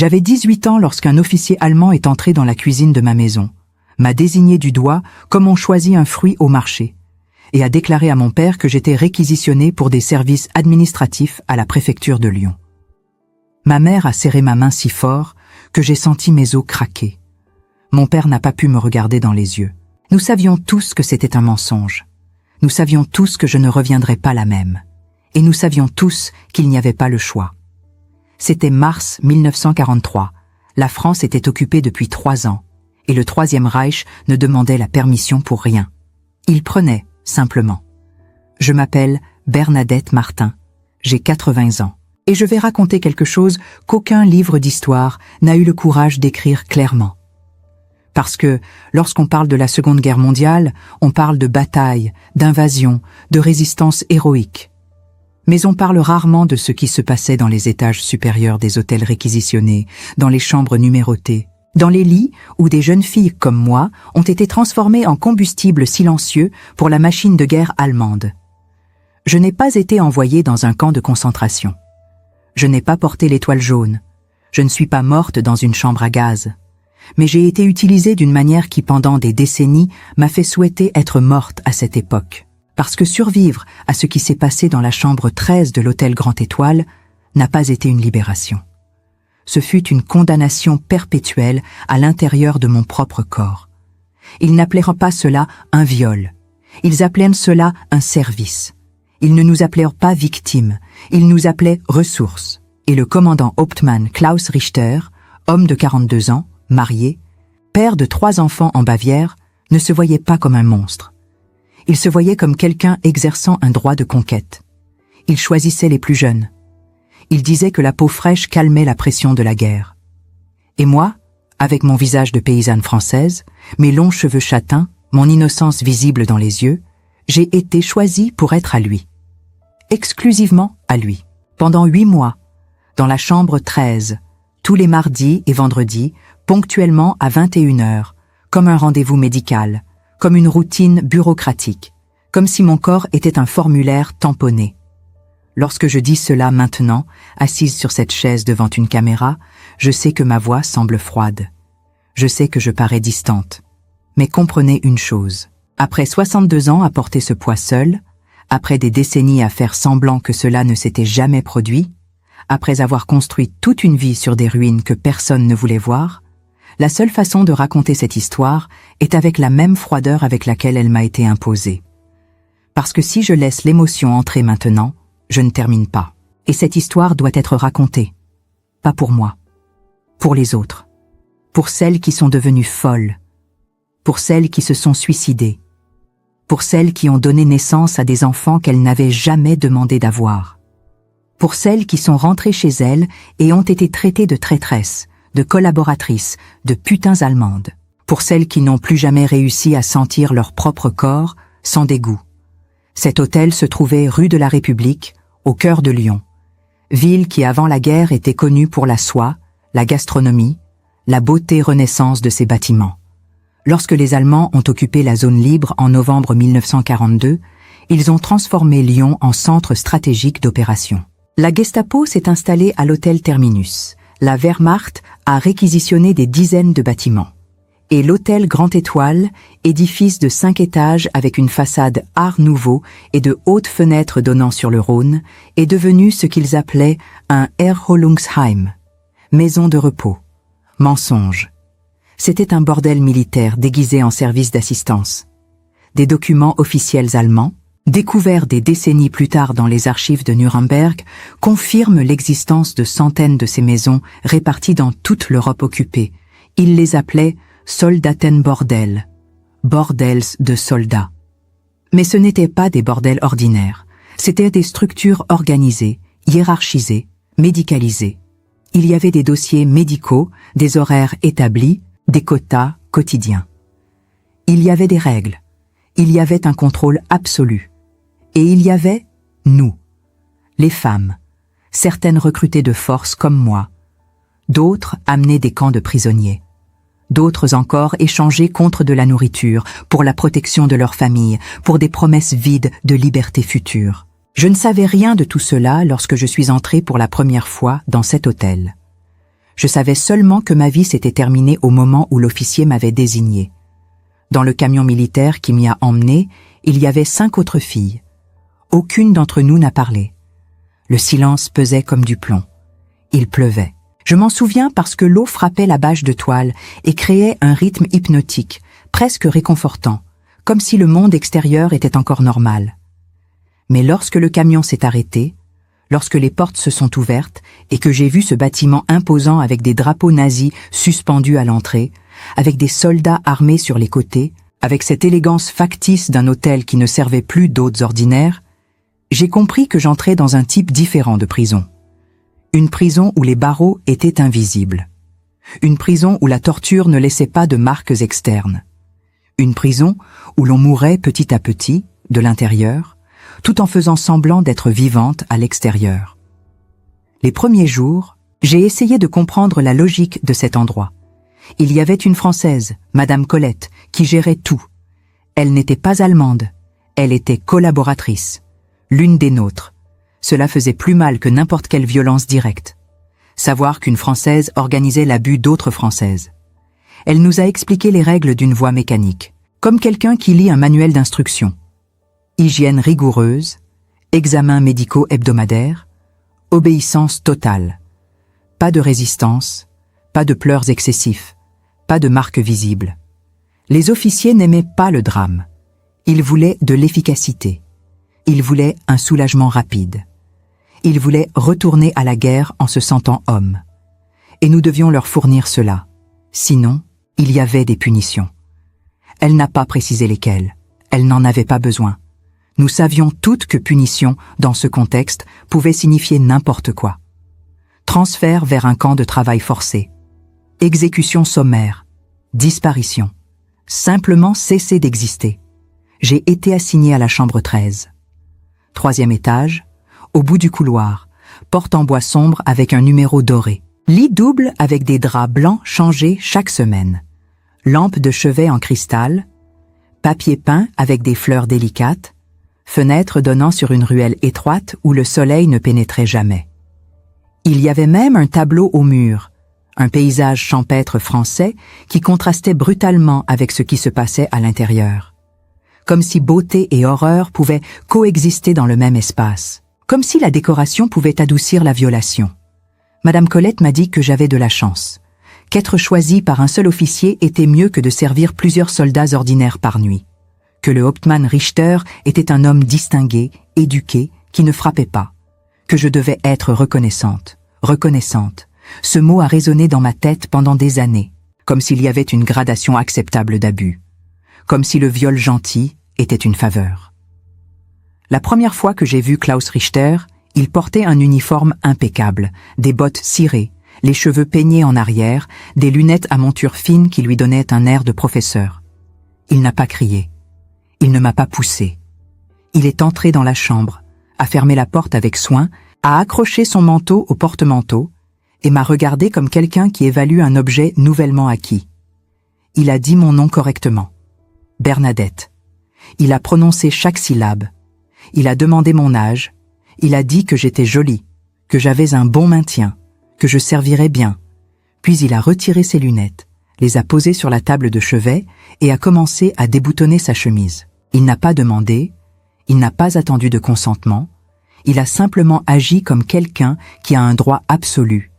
J'avais 18 ans lorsqu'un officier allemand est entré dans la cuisine de ma maison, m'a désigné du doigt comme on choisit un fruit au marché, et a déclaré à mon père que j'étais réquisitionné pour des services administratifs à la préfecture de Lyon. Ma mère a serré ma main si fort que j'ai senti mes os craquer. Mon père n'a pas pu me regarder dans les yeux. Nous savions tous que c'était un mensonge. Nous savions tous que je ne reviendrais pas la même. Et nous savions tous qu'il n'y avait pas le choix. C'était mars 1943. La France était occupée depuis 3 ans, et le Troisième Reich ne demandait la permission pour rien. Il prenait, simplement. Je m'appelle Bernadette Martin, j'ai 80 ans, et je vais raconter quelque chose qu'aucun livre d'histoire n'a eu le courage d'écrire clairement. Parce que, lorsqu'on parle de la Seconde Guerre mondiale, on parle de bataille, d'invasion, de résistance héroïque. Mais on parle rarement de ce qui se passait dans les étages supérieurs des hôtels réquisitionnés, dans les chambres numérotées, dans les lits où des jeunes filles comme moi ont été transformées en combustible silencieux pour la machine de guerre allemande. Je n'ai pas été envoyée dans un camp de concentration. Je n'ai pas porté l'étoile jaune. Je ne suis pas morte dans une chambre à gaz. Mais j'ai été utilisée d'une manière qui, pendant des décennies, m'a fait souhaiter être morte à cette époque. Parce que survivre à ce qui s'est passé dans la chambre 13 de l'hôtel Grand Étoile n'a pas été une libération. Ce fut une condamnation perpétuelle à l'intérieur de mon propre corps. Ils n'appelèrent pas cela un viol. Ils appelèrent cela un service. Ils ne nous appelèrent pas victimes, ils nous appelaient ressources. Et le commandant Hauptmann Klaus Richter, homme de 42 ans, marié, père de 3 enfants en Bavière, ne se voyait pas comme un monstre. Il se voyait comme quelqu'un exerçant un droit de conquête. Il choisissait les plus jeunes. Il disait que la peau fraîche calmait la pression de la guerre. Et moi, avec mon visage de paysanne française, mes longs cheveux châtains, mon innocence visible dans les yeux, j'ai été choisie pour être à lui. Exclusivement à lui. Pendant 8 mois, dans la chambre 13, tous les mardis et vendredis, ponctuellement à 21h, comme un rendez-vous médical, comme une routine bureaucratique, comme si mon corps était un formulaire tamponné. Lorsque je dis cela maintenant, assise sur cette chaise devant une caméra, je sais que ma voix semble froide. Je sais que je parais distante. Mais comprenez une chose. Après 62 ans à porter ce poids seul, après des décennies à faire semblant que cela ne s'était jamais produit, après avoir construit toute une vie sur des ruines que personne ne voulait voir, la seule façon de raconter cette histoire est avec la même froideur avec laquelle elle m'a été imposée. Parce que si je laisse l'émotion entrer maintenant, je ne termine pas. Et cette histoire doit être racontée. Pas pour moi. Pour les autres. Pour celles qui sont devenues folles. Pour celles qui se sont suicidées. Pour celles qui ont donné naissance à des enfants qu'elles n'avaient jamais demandé d'avoir. Pour celles qui sont rentrées chez elles et ont été traitées de traîtresses, de collaboratrices, de putains allemandes. Pour celles qui n'ont plus jamais réussi à sentir leur propre corps sans dégoût. Cet hôtel se trouvait rue de la République, au cœur de Lyon. Ville qui avant la guerre était connue pour la soie, la gastronomie, la beauté renaissance de ses bâtiments. Lorsque les Allemands ont occupé la zone libre en novembre 1942, ils ont transformé Lyon en centre stratégique d'opération. La Gestapo s'est installée à l'hôtel Terminus. La Wehrmacht a réquisitionné des dizaines de bâtiments. Et l'hôtel Grand Étoile, édifice de 5 étages avec une façade art nouveau et de hautes fenêtres donnant sur le Rhône, est devenu ce qu'ils appelaient un Erholungsheim, maison de repos. Mensonge. C'était un bordel militaire déguisé en service d'assistance. Des documents officiels allemands, découverts des décennies plus tard dans les archives de Nuremberg, confirment l'existence de centaines de ces maisons réparties dans toute l'Europe occupée. Ils les appelaient Soldatenbordel, bordels de soldats. Mais ce n'étaient pas des bordels ordinaires, c'étaient des structures organisées, hiérarchisées, médicalisées. Il y avait des dossiers médicaux, des horaires établis, des quotas quotidiens. Il y avait des règles, il y avait un contrôle absolu. Et il y avait nous, les femmes, certaines recrutées de force comme moi, d'autres amenées des camps de prisonniers, d'autres encore échangées contre de la nourriture, pour la protection de leur famille, pour des promesses vides de liberté future. Je ne savais rien de tout cela lorsque je suis entrée pour la première fois dans cet hôtel. Je savais seulement que ma vie s'était terminée au moment où l'officier m'avait désigné. Dans le camion militaire qui m'y a emmené, il y avait 5 autres filles. Aucune d'entre nous n'a parlé. Le silence pesait comme du plomb. Il pleuvait. Je m'en souviens parce que l'eau frappait la bâche de toile et créait un rythme hypnotique, presque réconfortant, comme si le monde extérieur était encore normal. Mais lorsque le camion s'est arrêté, lorsque les portes se sont ouvertes et que j'ai vu ce bâtiment imposant avec des drapeaux nazis suspendus à l'entrée, avec des soldats armés sur les côtés, avec cette élégance factice d'un hôtel qui ne servait plus d'hôtes ordinaires, j'ai compris que j'entrais dans un type différent de prison. Une prison où les barreaux étaient invisibles. Une prison où la torture ne laissait pas de marques externes. Une prison où l'on mourait petit à petit, de l'intérieur, tout en faisant semblant d'être vivante à l'extérieur. Les premiers jours, j'ai essayé de comprendre la logique de cet endroit. Il y avait une Française, Madame Colette, qui gérait tout. Elle n'était pas allemande, elle était collaboratrice, l'une des nôtres. Cela faisait plus mal que n'importe quelle violence directe. Savoir qu'une Française organisait l'abus d'autres Françaises. Elle nous a expliqué les règles d'une voie mécanique, comme quelqu'un qui lit un manuel d'instruction. Hygiène rigoureuse, examens médicaux hebdomadaires, obéissance totale. Pas de résistance, pas de pleurs excessifs, pas de marques visibles. Les officiers n'aimaient pas le drame. Ils voulaient de l'efficacité. Ils voulaient un soulagement rapide. Ils voulaient retourner à la guerre en se sentant hommes. Et nous devions leur fournir cela. Sinon, il y avait des punitions. Elle n'a pas précisé lesquelles. Elle n'en avait pas besoin. Nous savions toutes que punition, dans ce contexte, pouvait signifier n'importe quoi. Transfert vers un camp de travail forcé. Exécution sommaire. Disparition. Simplement cesser d'exister. J'ai été assigné à la chambre 13. 3e étage, au bout du couloir, porte en bois sombre avec un numéro doré. Lit double avec des draps blancs changés chaque semaine. Lampe de chevet en cristal. Papier peint avec des fleurs délicates. Fenêtre donnant sur une ruelle étroite où le soleil ne pénétrait jamais. Il y avait même un tableau au mur, un paysage champêtre français qui contrastait brutalement avec ce qui se passait à l'intérieur. Comme si beauté et horreur pouvaient coexister dans le même espace. Comme si la décoration pouvait adoucir la violation. Madame Colette m'a dit que j'avais de la chance. Qu'être choisi par un seul officier était mieux que de servir plusieurs soldats ordinaires par nuit. Que le Hauptmann Richter était un homme distingué, éduqué, qui ne frappait pas. Que je devais être reconnaissante. Reconnaissante. Ce mot a résonné dans ma tête pendant des années, comme s'il y avait une gradation acceptable d'abus. Comme si le viol gentil était une faveur. La première fois que j'ai vu Klaus Richter, il portait un uniforme impeccable, des bottes cirées, les cheveux peignés en arrière, des lunettes à monture fine qui lui donnaient un air de professeur. Il n'a pas crié. Il ne m'a pas poussé. Il est entré dans la chambre, a fermé la porte avec soin, a accroché son manteau au porte-manteau et m'a regardé comme quelqu'un qui évalue un objet nouvellement acquis. Il a dit mon nom correctement. Bernadette. Il a prononcé chaque syllabe. Il a demandé mon âge. Il a dit que j'étais jolie, que j'avais un bon maintien, que je servirais bien. Puis il a retiré ses lunettes, les a posées sur la table de chevet et a commencé à déboutonner sa chemise. Il n'a pas demandé, il n'a pas attendu de consentement, il a simplement agi comme quelqu'un qui a un droit absolu.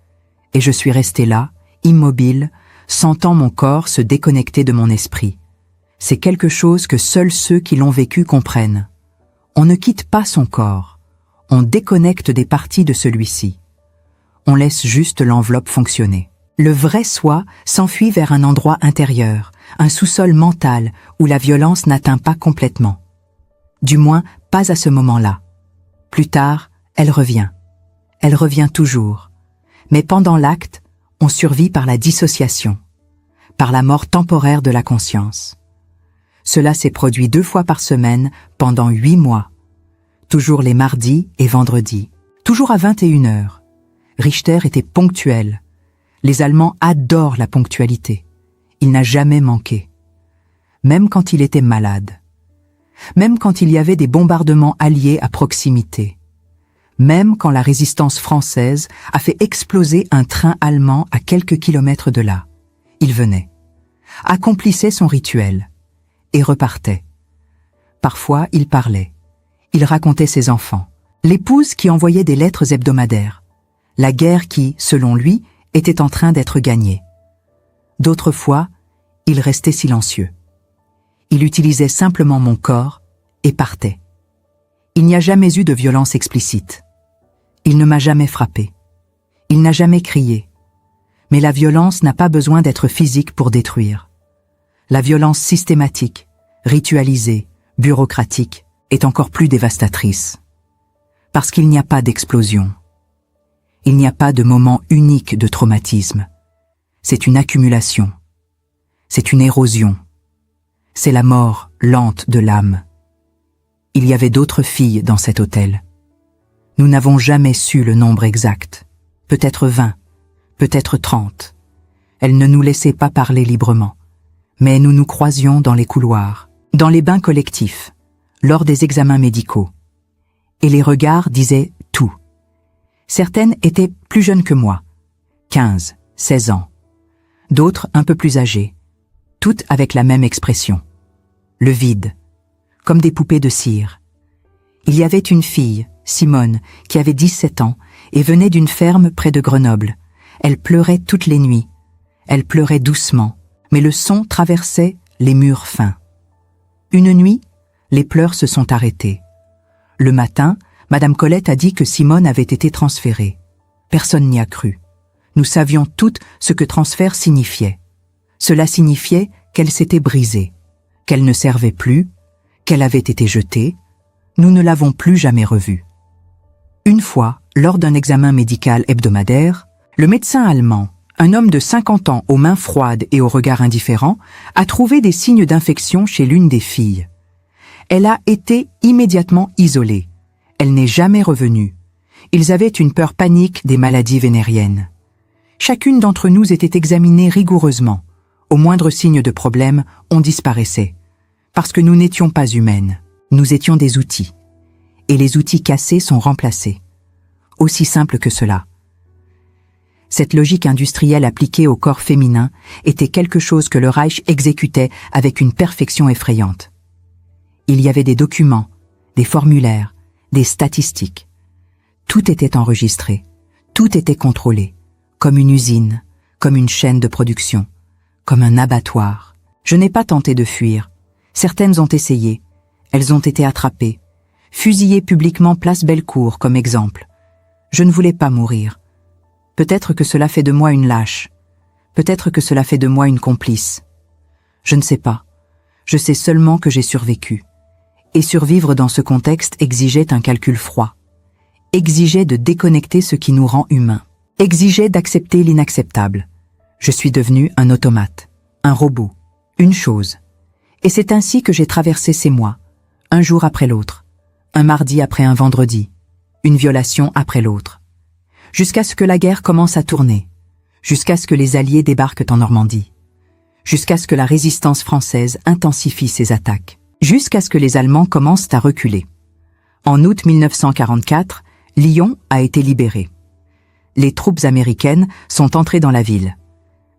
Et je suis restée là, immobile, sentant mon corps se déconnecter de mon esprit. C'est quelque chose que seuls ceux qui l'ont vécu comprennent. On ne quitte pas son corps, on déconnecte des parties de celui-ci. On laisse juste l'enveloppe fonctionner. Le vrai soi s'enfuit vers un endroit intérieur, un sous-sol mental où la violence n'atteint pas complètement. Du moins, pas à ce moment-là. Plus tard, elle revient. Elle revient toujours. Mais pendant l'acte, on survit par la dissociation, par la mort temporaire de la conscience. Cela s'est produit 2 fois par semaine pendant 8 mois. Toujours les mardis et vendredis. Toujours à 21h. Richter était ponctuel. Les Allemands adorent la ponctualité. Il n'a jamais manqué. Même quand il était malade. Même quand il y avait des bombardements alliés à proximité. même quand la résistance française a fait exploser un train allemand à quelques kilomètres de là. Il venait, accomplissait son rituel et repartait. Parfois, il parlait. Il racontait ses enfants. L'épouse qui envoyait des lettres hebdomadaires. La guerre qui, selon lui, était en train d'être gagnée. D'autres fois, il restait silencieux. Il utilisait simplement mon corps et partait. Il n'y a jamais eu de violence explicite. Il ne m'a jamais frappé. Il n'a jamais crié. Mais la violence n'a pas besoin d'être physique pour détruire. La violence systématique, ritualisée, bureaucratique, est encore plus dévastatrice. Parce qu'il n'y a pas d'explosion. Il n'y a pas de moment unique de traumatisme. C'est une accumulation. C'est une érosion. C'est la mort lente de l'âme. Il y avait d'autres filles dans cet hôtel. Nous n'avons jamais su le nombre exact. Peut-être 20, peut-être 30. Elles ne nous laissaient pas parler librement. Mais nous nous croisions dans les couloirs, dans les bains collectifs, lors des examens médicaux. Et les regards disaient tout. Certaines étaient plus jeunes que moi, 15, 16 ans. D'autres un peu plus âgées, toutes avec la même expression. Le vide, comme des poupées de cire. Il y avait une fille, Simone, qui avait 17 ans et venait d'une ferme près de Grenoble. Elle pleurait toutes les nuits. Elle pleurait doucement, mais le son traversait les murs fins. Une nuit, les pleurs se sont arrêtés. Le matin, Madame Colette a dit que Simone avait été transférée. Personne n'y a cru. Nous savions toutes ce que transfert signifiait. Cela signifiait qu'elle s'était brisée, qu'elle ne servait plus, qu'elle avait été jetée. Nous ne l'avons plus jamais revue. Une fois, lors d'un examen médical hebdomadaire, le médecin allemand, un homme de 50 ans aux mains froides et au regard indifférent, a trouvé des signes d'infection chez l'une des filles. Elle a été immédiatement isolée. Elle n'est jamais revenue. Ils avaient une peur panique des maladies vénériennes. Chacune d'entre nous était examinée rigoureusement. Au moindre signe de problème, on disparaissait. Parce que nous n'étions pas humaines. Nous étions des outils. Et les outils cassés sont remplacés. Aussi simple que cela. Cette logique industrielle appliquée au corps féminin était quelque chose que le Reich exécutait avec une perfection effrayante. Il y avait des documents, des formulaires, des statistiques. Tout était enregistré, tout était contrôlé, comme une usine, comme une chaîne de production, comme un abattoir. Je n'ai pas tenté de fuir. Certaines ont essayé. Elles ont été attrapées, fusillées publiquement place Bellecour comme exemple. Je ne voulais pas mourir. Peut-être que cela fait de moi une lâche. Peut-être que cela fait de moi une complice. Je ne sais pas. Je sais seulement que j'ai survécu. Et survivre dans ce contexte exigeait un calcul froid. Exigeait de déconnecter ce qui nous rend humains. Exigeait d'accepter l'inacceptable. Je suis devenu un automate, un robot, une chose. Et c'est ainsi que j'ai traversé ces mois, un jour après l'autre, un mardi après un vendredi, une violation après l'autre. Jusqu'à ce que la guerre commence à tourner, jusqu'à ce que les Alliés débarquent en Normandie, jusqu'à ce que la résistance française intensifie ses attaques, jusqu'à ce que les Allemands commencent à reculer. En août 1944, Lyon a été libéré. Les troupes américaines sont entrées dans la ville.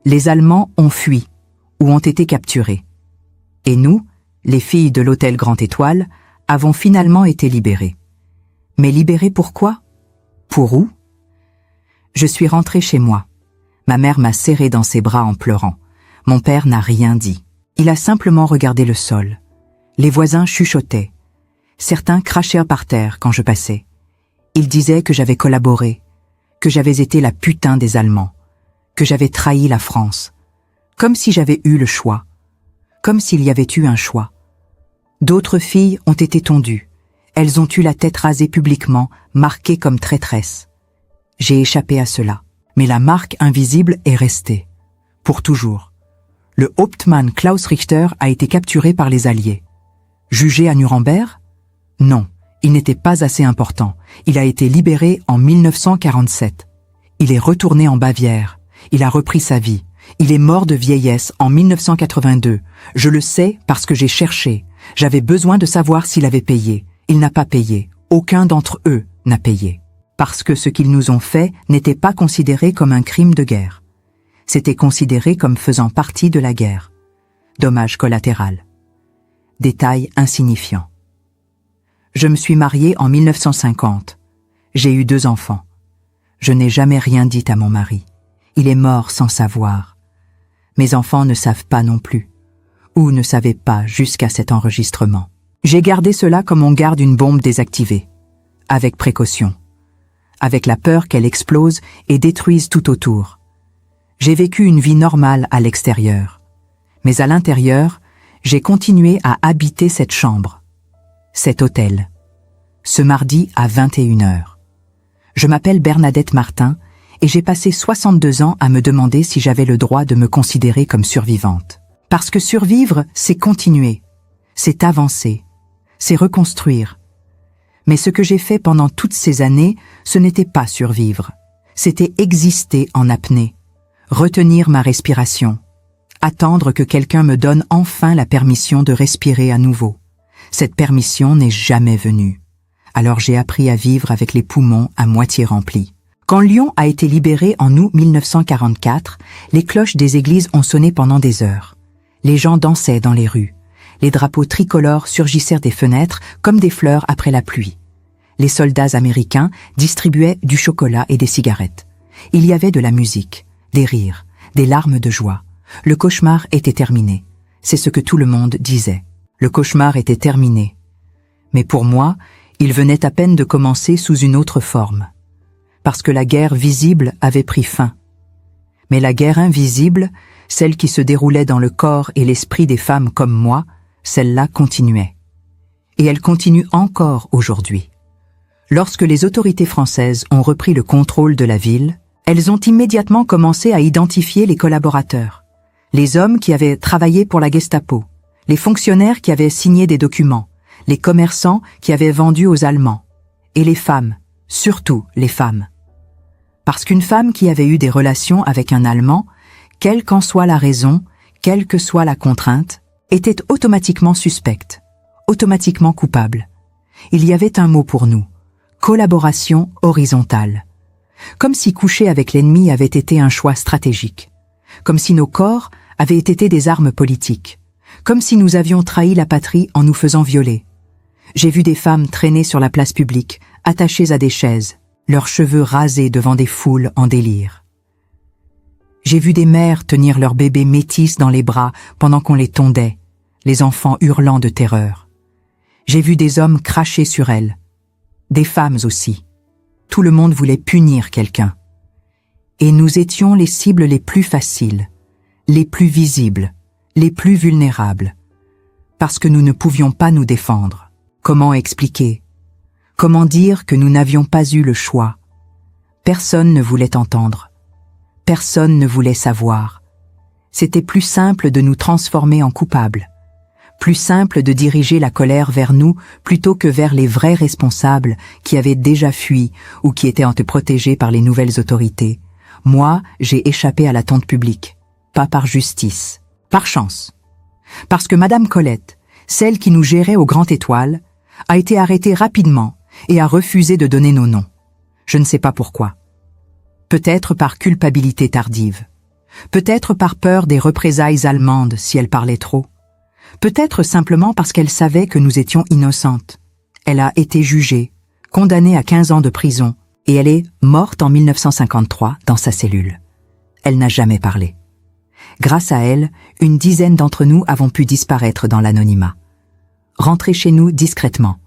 Les Allemands ont fui ou ont été capturés. Et nous, les filles de l'hôtel Grand Étoile, avons finalement été libérées. Mais libérées pourquoi? Pour où? Je suis rentrée chez moi. Ma mère m'a serrée dans ses bras en pleurant. Mon père n'a rien dit. Il a simplement regardé le sol. Les voisins chuchotaient. Certains crachèrent par terre quand je passais. Ils disaient que j'avais collaboré, que j'avais été la putain des Allemands, que j'avais trahi la France. Comme si j'avais eu le choix. Comme s'il y avait eu un choix. D'autres filles ont été tondues. Elles ont eu la tête rasée publiquement, marquées comme traîtresses. J'ai échappé à cela. Mais la marque invisible est restée. Pour toujours. Le Hauptmann Klaus Richter a été capturé par les Alliés. Jugé à Nuremberg? Non, il n'était pas assez important. Il a été libéré en 1947. Il est retourné en Bavière. Il a repris sa vie. Il est mort de vieillesse en 1982. Je le sais parce que j'ai cherché. J'avais besoin de savoir s'il avait payé. Il n'a pas payé. Aucun d'entre eux n'a payé. parce que ce qu'ils nous ont fait n'était pas considéré comme un crime de guerre. C'était considéré comme faisant partie de la guerre. Dommage collatéral. Détail insignifiant. Je me suis mariée en 1950. J'ai eu 2 enfants. Je n'ai jamais rien dit à mon mari. Il est mort sans savoir. Mes enfants ne savent pas non plus, ou ne savaient pas jusqu'à cet enregistrement. J'ai gardé cela comme on garde une bombe désactivée, avec précaution, avec la peur qu'elle explose et détruise tout autour. J'ai vécu une vie normale à l'extérieur, mais à l'intérieur, j'ai continué à habiter cette chambre, cet hôtel, ce mardi à 21h. Je m'appelle Bernadette Martin et j'ai passé 62 ans à me demander si j'avais le droit de me considérer comme survivante. Parce que survivre, c'est continuer, c'est avancer, c'est reconstruire. Mais ce que j'ai fait pendant toutes ces années, ce n'était pas survivre, c'était exister en apnée, retenir ma respiration, attendre que quelqu'un me donne enfin la permission de respirer à nouveau. Cette permission n'est jamais venue. Alors j'ai appris à vivre avec les poumons à moitié remplis. Quand Lyon a été libéré en août 1944, les cloches des églises ont sonné pendant des heures. Les gens dansaient dans les rues. Les drapeaux tricolores surgissaient des fenêtres comme des fleurs après la pluie. Les soldats américains distribuaient du chocolat et des cigarettes. Il y avait de la musique, des rires, des larmes de joie. Le cauchemar était terminé. C'est ce que tout le monde disait. Le cauchemar était terminé. Mais pour moi, il venait à peine de commencer sous une autre forme. Parce que la guerre visible avait pris fin. Mais la guerre invisible, celle qui se déroulait dans le corps et l'esprit des femmes comme moi, celle-là continuait. Et elle continue encore aujourd'hui. Lorsque les autorités françaises ont repris le contrôle de la ville, elles ont immédiatement commencé à identifier les collaborateurs, les hommes qui avaient travaillé pour la Gestapo, les fonctionnaires qui avaient signé des documents, les commerçants qui avaient vendu aux Allemands, et les femmes, surtout les femmes. Parce qu'une femme qui avait eu des relations avec un Allemand, quelle qu'en soit la raison, quelle que soit la contrainte, était automatiquement suspecte, automatiquement coupable. Il y avait un mot pour nous, collaboration horizontale. Comme si coucher avec l'ennemi avait été un choix stratégique, comme si nos corps avaient été des armes politiques, comme si nous avions trahi la patrie en nous faisant violer. J'ai vu des femmes traîner sur la place publique, attachées à des chaises, leurs cheveux rasés devant des foules en délire. J'ai vu des mères tenir leurs bébés métis dans les bras pendant qu'on les tondait, les enfants hurlant de terreur. J'ai vu des hommes cracher sur elles, des femmes aussi. Tout le monde voulait punir quelqu'un. Et nous étions les cibles les plus faciles, les plus visibles, les plus vulnérables, parce que nous ne pouvions pas nous défendre. Comment expliquer? Comment dire que nous n'avions pas eu le choix? Personne ne voulait entendre. Personne ne voulait savoir. C'était plus simple de nous transformer en coupables. Plus simple de diriger la colère vers nous plutôt que vers les vrais responsables qui avaient déjà fui ou qui étaient protégés par les nouvelles autorités. Moi, j'ai échappé à la tente publique. Pas par justice. Par chance. Parce que Madame Colette, celle qui nous gérait au Grand Étoile, a été arrêtée rapidement et a refusé de donner nos noms. Je ne sais pas pourquoi. Peut-être par culpabilité tardive. Peut-être par peur des représailles allemandes si elle parlait trop. Peut-être simplement parce qu'elle savait que nous étions innocentes. Elle a été jugée, condamnée à 15 ans de prison, et elle est morte en 1953 dans sa cellule. Elle n'a jamais parlé. Grâce à elle, une dizaine d'entre nous avons pu disparaître dans l'anonymat. Rentrer chez nous discrètement,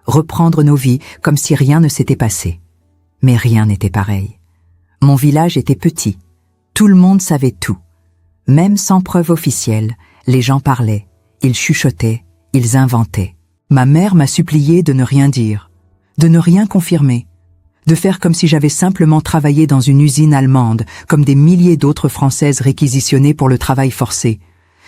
reprendre nos vies comme si rien ne s'était passé. Mais rien n'était pareil. Mon village était petit. Tout le monde savait tout. Même sans preuve officielle, les gens parlaient, ils chuchotaient, ils inventaient. Ma mère m'a supplié de ne rien dire, de ne rien confirmer, de faire comme si j'avais simplement travaillé dans une usine allemande, comme des milliers d'autres Françaises réquisitionnées pour le travail forcé.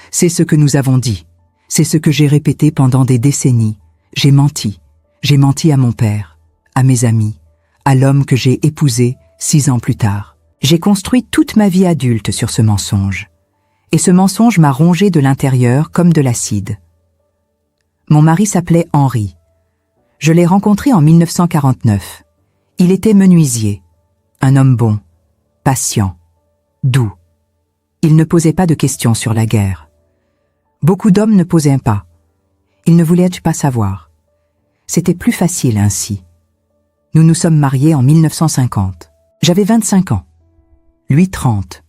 C'est ce que nous avons dit. C'est ce que j'ai répété pendant des décennies. J'ai menti. J'ai menti à mon père, à mes amis, à l'homme que j'ai épousé 6 ans plus tard. J'ai construit toute ma vie adulte sur ce mensonge. Et ce mensonge m'a rongé de l'intérieur comme de l'acide. Mon mari s'appelait Henri. Je l'ai rencontré en 1949. Il était menuisier, un homme bon, patient, doux. Il ne posait pas de questions sur la guerre. Beaucoup d'hommes ne posaient pas. Ils ne voulaient pas savoir. C'était plus facile ainsi. Nous nous sommes mariés en 1950. J'avais 25 ans. Lui 30.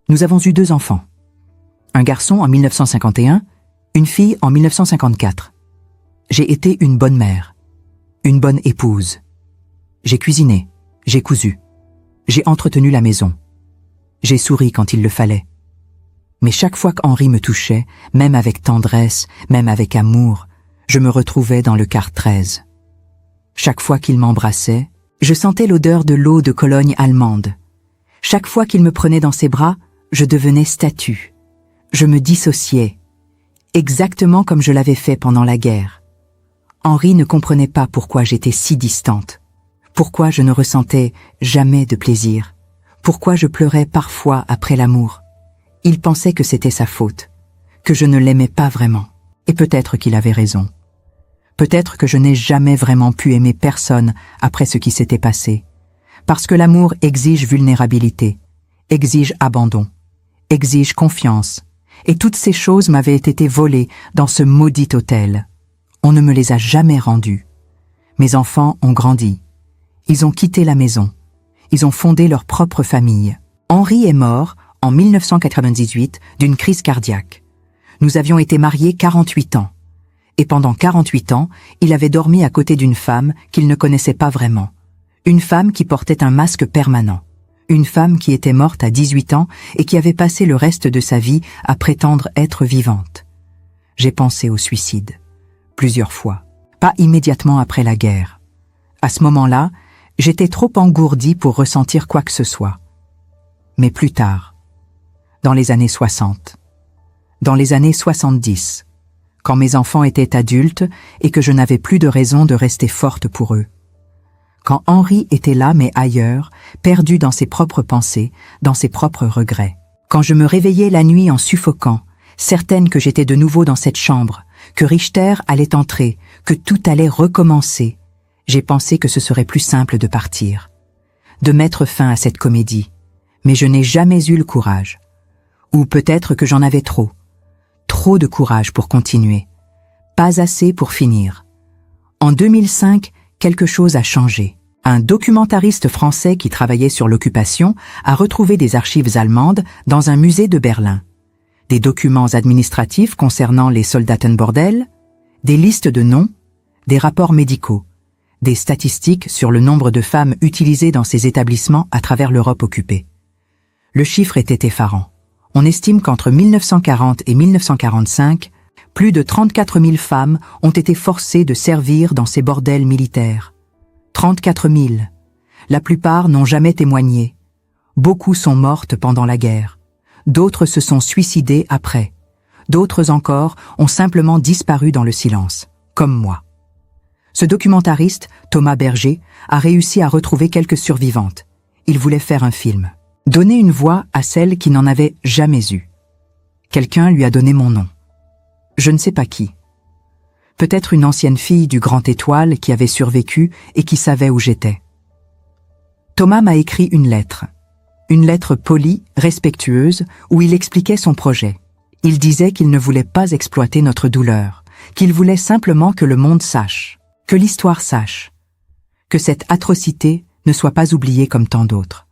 Nous avons eu 2 enfants. Un garçon en 1951, une fille en 1954. J'ai été une bonne mère, une bonne épouse. J'ai cuisiné, j'ai cousu, j'ai entretenu la maison. J'ai souri quand il le fallait. Mais chaque fois qu'Henri me touchait, même avec tendresse, même avec amour, je me retrouvais dans le quart 13. Chaque fois qu'il m'embrassait, je sentais l'odeur de l'eau de Cologne allemande. Chaque fois qu'il me prenait dans ses bras, je devenais statue. Je me dissociais, exactement comme je l'avais fait pendant la guerre. Henri ne comprenait pas pourquoi j'étais si distante, pourquoi je ne ressentais jamais de plaisir, pourquoi je pleurais parfois après l'amour. Il pensait que c'était sa faute, que je ne l'aimais pas vraiment. Et peut-être qu'il avait raison. Peut-être que je n'ai jamais vraiment pu aimer personne après ce qui s'était passé. Parce que l'amour exige vulnérabilité, exige abandon, exige confiance. Et toutes ces choses m'avaient été volées dans ce maudit hôtel. On ne me les a jamais rendues. Mes enfants ont grandi. Ils ont quitté la maison. Ils ont fondé leur propre famille. Henri est mort en 1998 d'une crise cardiaque. Nous avions été mariés 48 ans. Et pendant 48 ans, il avait dormi à côté d'une femme qu'il ne connaissait pas vraiment. Une femme qui portait un masque permanent. Une femme qui était morte à 18 ans et qui avait passé le reste de sa vie à prétendre être vivante. J'ai pensé au suicide. Plusieurs fois. Pas immédiatement après la guerre. À ce moment-là, j'étais trop engourdie pour ressentir quoi que ce soit. Mais plus tard, dans les années 60, dans les années 70, quand mes enfants étaient adultes et que je n'avais plus de raison de rester forte pour eux. Quand Henri était là mais ailleurs, perdu dans ses propres pensées, dans ses propres regrets. Quand je me réveillais la nuit en suffoquant, certaine que j'étais de nouveau dans cette chambre, que Richter allait entrer, que tout allait recommencer, j'ai pensé que ce serait plus simple de partir, de mettre fin à cette comédie. Mais je n'ai jamais eu le courage. Ou peut-être que j'en avais trop. Trop de courage pour continuer. Pas assez pour finir. En 2005, quelque chose a changé. Un documentariste français qui travaillait sur l'occupation a retrouvé des archives allemandes dans un musée de Berlin. Des documents administratifs concernant les Soldatenbordel, des listes de noms, des rapports médicaux, des statistiques sur le nombre de femmes utilisées dans ces établissements à travers l'Europe occupée. Le chiffre était effarant. On estime qu'entre 1940 et 1945, plus de 34 000 femmes ont été forcées de servir dans ces bordels militaires. 34 000. La plupart n'ont jamais témoigné. Beaucoup sont mortes pendant la guerre. D'autres se sont suicidées après. D'autres encore ont simplement disparu dans le silence, comme moi. Ce documentariste, Thomas Berger, a réussi à retrouver quelques survivantes. Il voulait faire un film. Donner une voix à celle qui n'en avait jamais eu. Quelqu'un lui a donné mon nom. Je ne sais pas qui. Peut-être une ancienne fille du Grand Étoile qui avait survécu et qui savait où j'étais. Thomas m'a écrit une lettre polie, respectueuse, où il expliquait son projet. Il disait qu'il ne voulait pas exploiter notre douleur, qu'il voulait simplement que le monde sache, que l'histoire sache, que cette atrocité ne soit pas oubliée comme tant d'autres.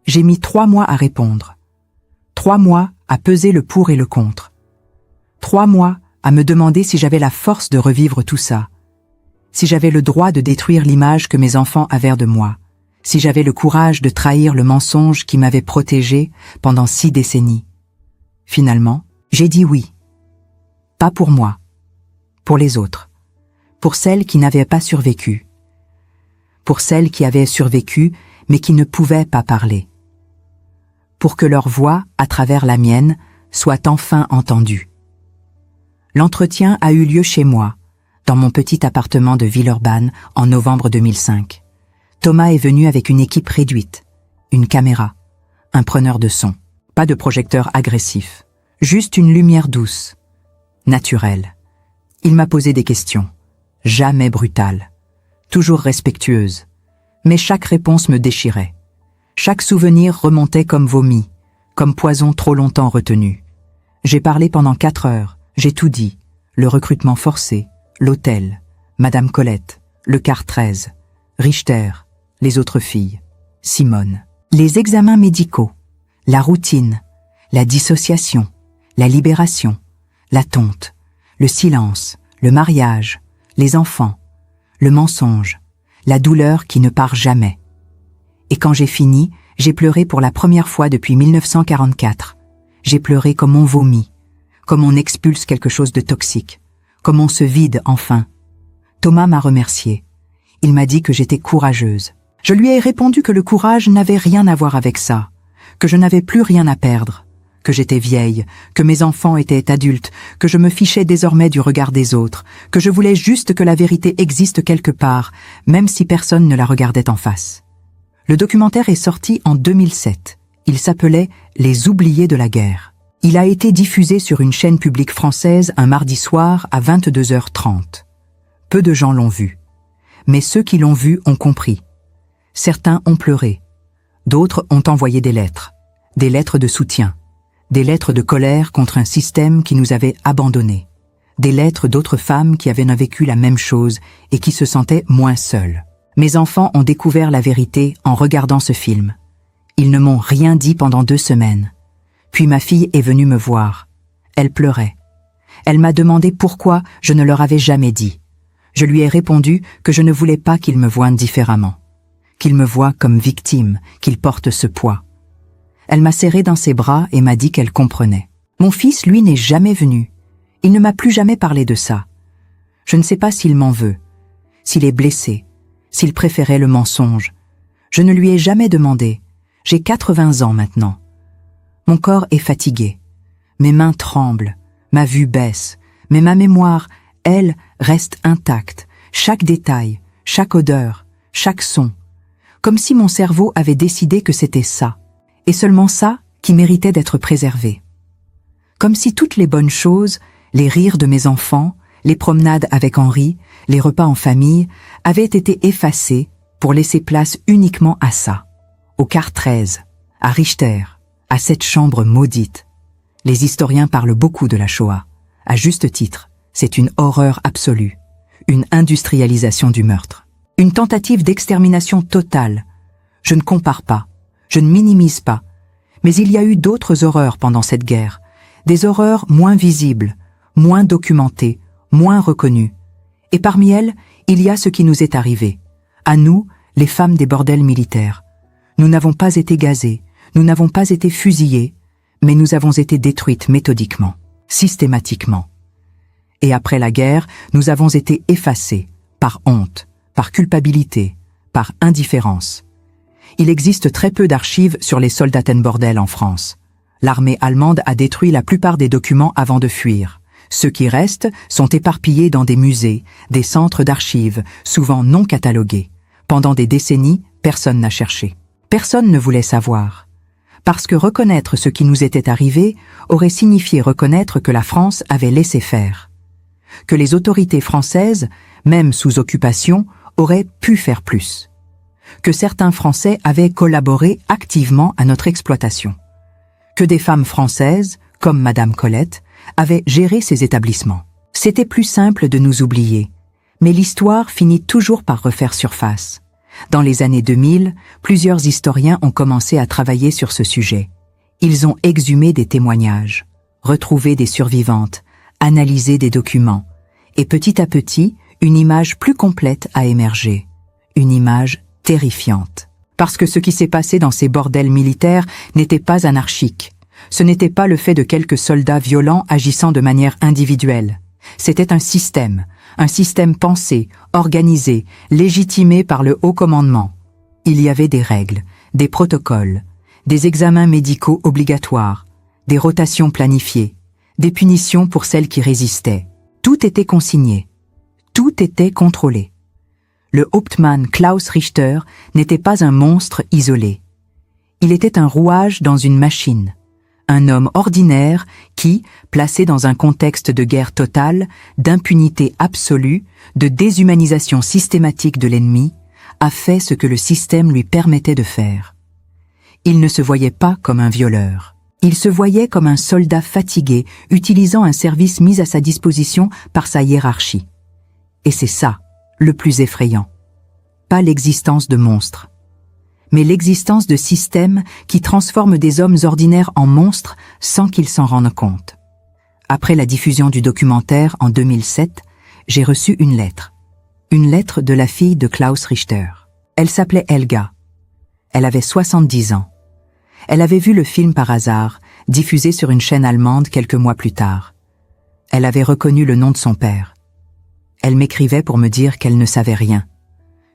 J'ai mis 3 mois à répondre. 3 mois à peser le pour et le contre. 3 mois à me demander si j'avais la force de revivre tout ça. Si j'avais le droit de détruire l'image que mes enfants avaient de moi. Si j'avais le courage de trahir le mensonge qui m'avait protégée pendant 6 décennies. Finalement, j'ai dit oui. Pas pour moi. Pour les autres. Pour celles qui n'avaient pas survécu. Pour celles qui avaient survécu mais qui ne pouvaient pas parler. Pour que leur voix, à travers la mienne, soit enfin entendue. L'entretien a eu lieu chez moi, dans mon petit appartement de Villeurbanne, en novembre 2005. Thomas est venu avec une équipe réduite, une caméra, un preneur de son, pas de projecteur agressif, juste une lumière douce, naturelle. Il m'a posé des questions, jamais brutales, toujours respectueuses, Mais chaque réponse me déchirait. Chaque souvenir remontait comme vomi, comme poison trop longtemps retenu. J'ai parlé pendant 4 heures, j'ai tout dit. Le recrutement forcé, l'hôtel, Madame Colette, le quart 13, Richter, les autres filles, Simone. Les examens médicaux, la routine, la dissociation, la libération, la tonte, le silence, le mariage, les enfants, le mensonge, la douleur qui ne part jamais. Et quand j'ai fini, j'ai pleuré pour la première fois depuis 1944. J'ai pleuré comme on vomit, comme on expulse quelque chose de toxique, comme on se vide enfin. Thomas m'a remercié. Il m'a dit que j'étais courageuse. Je lui ai répondu que le courage n'avait rien à voir avec ça, que je n'avais plus rien à perdre, que j'étais vieille, que mes enfants étaient adultes, que je me fichais désormais du regard des autres, que je voulais juste que la vérité existe quelque part, même si personne ne la regardait en face. Le documentaire est sorti en 2007. Il s'appelait « Les oubliés de la guerre ». Il a été diffusé sur une chaîne publique française un mardi soir à 22h30. Peu de gens l'ont vu. Mais ceux qui l'ont vu ont compris. Certains ont pleuré. D'autres ont envoyé des lettres de soutien, des lettres de colère contre un système qui nous avait abandonnés, des lettres d'autres femmes qui avaient vécu la même chose et qui se sentaient moins seules. Mes enfants ont découvert la vérité en regardant ce film. Ils ne m'ont rien dit pendant 2 semaines. Puis ma fille est venue me voir. Elle pleurait. Elle m'a demandé pourquoi je ne leur avais jamais dit. Je lui ai répondu que je ne voulais pas qu'ils me voient différemment, qu'ils me voient comme victime, qu'ils portent ce poids. Elle m'a serré dans ses bras et m'a dit qu'elle comprenait. Mon fils, lui, n'est jamais venu. Il ne m'a plus jamais parlé de ça. Je ne sais pas s'il m'en veut, s'il est blessé, s'il préférait le mensonge. Je ne lui ai jamais demandé. J'ai 80 ans maintenant. Mon corps est fatigué. Mes mains tremblent, ma vue baisse, mais ma mémoire, elle, reste intacte. Chaque détail, chaque odeur, chaque son. Comme si mon cerveau avait décidé que c'était ça, et seulement ça, qui méritait d'être préservé. Comme si toutes les bonnes choses, les rires de mes enfants, les promenades avec Henri, les repas en famille, avaient été effacés pour laisser place uniquement à ça, au quart 13, à Richter, à cette chambre maudite. Les historiens parlent beaucoup de la Shoah, à juste titre. C'est une horreur absolue, une industrialisation du meurtre, une tentative d'extermination totale. Je ne compare pas, je ne minimise pas, mais il y a eu d'autres horreurs pendant cette guerre, des horreurs moins visibles, moins documentées, moins reconnues. Et parmi elles, il y a ce qui nous est arrivé, à nous, les femmes des bordels militaires. Nous n'avons pas été gazées, nous n'avons pas été fusillées, mais nous avons été détruites méthodiquement, systématiquement. Et après la guerre, nous avons été effacés, par honte, par culpabilité, par indifférence. Il existe très peu d'archives sur les Soldatenbordel en France. L'armée allemande a détruit la plupart des documents avant de fuir. Ceux qui restent sont éparpillés dans des musées, des centres d'archives, souvent non catalogués. Pendant des décennies, personne n'a cherché. Personne ne voulait savoir. Parce que reconnaître ce qui nous était arrivé aurait signifié reconnaître que la France avait laissé faire. Que les autorités françaises, même sous occupation, auraient pu faire plus. Que certains Français avaient collaboré activement à notre exploitation. Que des femmes françaises, comme Madame Colette, avaient géré ces établissements. C'était plus simple de nous oublier, mais l'histoire finit toujours par refaire surface. Dans les années 2000, plusieurs historiens ont commencé à travailler sur ce sujet. Ils ont exhumé des témoignages, retrouvé des survivantes, analysé des documents, et petit à petit, une image plus complète a émergé. Une image terrifiante. Parce que ce qui s'est passé dans ces bordels militaires n'était pas anarchique. Ce n'était pas le fait de quelques soldats violents agissant de manière individuelle. C'était un système pensé, organisé, légitimé par le haut commandement. Il y avait des règles, des protocoles, des examens médicaux obligatoires, des rotations planifiées, des punitions pour celles qui résistaient. Tout était consigné, tout était contrôlé. Le Hauptmann Klaus Richter n'était pas un monstre isolé. Il était un rouage dans une machine, un homme ordinaire qui, placé dans un contexte de guerre totale, d'impunité absolue, de déshumanisation systématique de l'ennemi, a fait ce que le système lui permettait de faire. Il ne se voyait pas comme un violeur. Il se voyait comme un soldat fatigué, utilisant un service mis à sa disposition par sa hiérarchie. Et c'est ça, le plus effrayant. Pas l'existence de monstres, mais l'existence de systèmes qui transforment des hommes ordinaires en monstres sans qu'ils s'en rendent compte. Après la diffusion du documentaire en 2007, j'ai reçu une lettre. Une lettre de la fille de Klaus Richter. Elle s'appelait Helga. Elle avait 70 ans. Elle avait vu le film par hasard, diffusé sur une chaîne allemande quelques mois plus tard. Elle avait reconnu le nom de son père. Elle m'écrivait pour me dire qu'elle ne savait rien,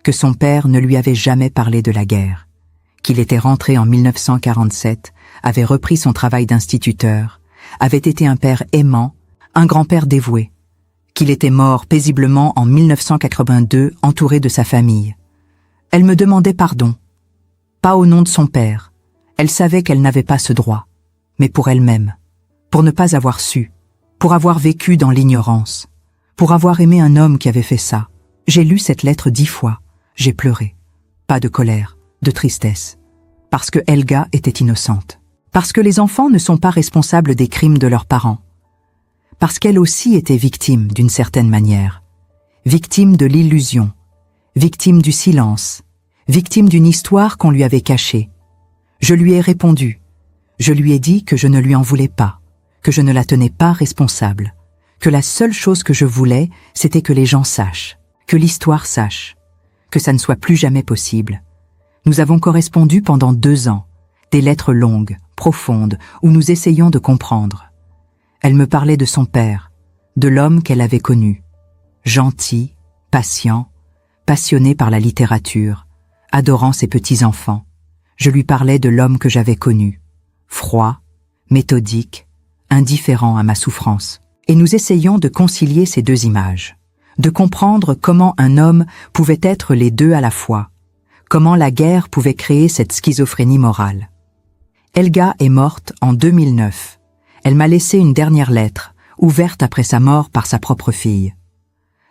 que son père ne lui avait jamais parlé de la guerre, qu'il était rentré en 1947, avait repris son travail d'instituteur, avait été un père aimant, un grand-père dévoué, qu'il était mort paisiblement en 1982 entouré de sa famille. Elle me demandait pardon, pas au nom de son père. Elle savait qu'elle n'avait pas ce droit, mais pour elle-même, pour ne pas avoir su, pour avoir vécu dans l'ignorance, pour avoir aimé un homme qui avait fait ça. J'ai lu cette lettre 10 fois, j'ai pleuré. Pas de colère, de tristesse. Parce que Helga était innocente. Parce que les enfants ne sont pas responsables des crimes de leurs parents. Parce qu'elle aussi était victime d'une certaine manière. Victime de l'illusion, victime du silence, victime d'une histoire qu'on lui avait cachée. Je lui ai répondu. Je lui ai dit que je ne lui en voulais pas, que je ne la tenais pas responsable, que la seule chose que je voulais, c'était que les gens sachent, que l'histoire sache, que ça ne soit plus jamais possible. Nous avons correspondu pendant 2 ans, des lettres longues, profondes, où nous essayions de comprendre. Elle me parlait de son père, de l'homme qu'elle avait connu, gentil, patient, passionné par la littérature, adorant ses petits-enfants. Je lui parlais de l'homme que j'avais connu, froid, méthodique, indifférent à ma souffrance. Et nous essayions de concilier ces 2 images, de comprendre comment un homme pouvait être les 2 à la fois, comment la guerre pouvait créer cette schizophrénie morale. Helga est morte en 2009. Elle m'a laissé une dernière lettre, ouverte après sa mort par sa propre fille.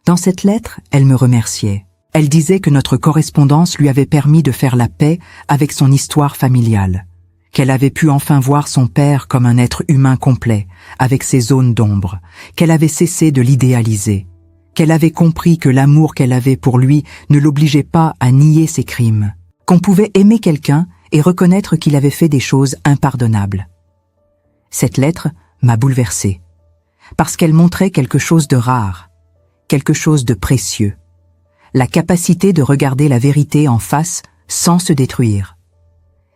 Dans cette lettre, elle me remerciait. Elle disait que notre correspondance lui avait permis de faire la paix avec son histoire familiale, qu'elle avait pu enfin voir son père comme un être humain complet, avec ses zones d'ombre, qu'elle avait cessé de l'idéaliser, qu'elle avait compris que l'amour qu'elle avait pour lui ne l'obligeait pas à nier ses crimes, qu'on pouvait aimer quelqu'un et reconnaître qu'il avait fait des choses impardonnables. Cette lettre m'a bouleversée, parce qu'elle montrait quelque chose de rare, quelque chose de précieux, la capacité de regarder la vérité en face sans se détruire,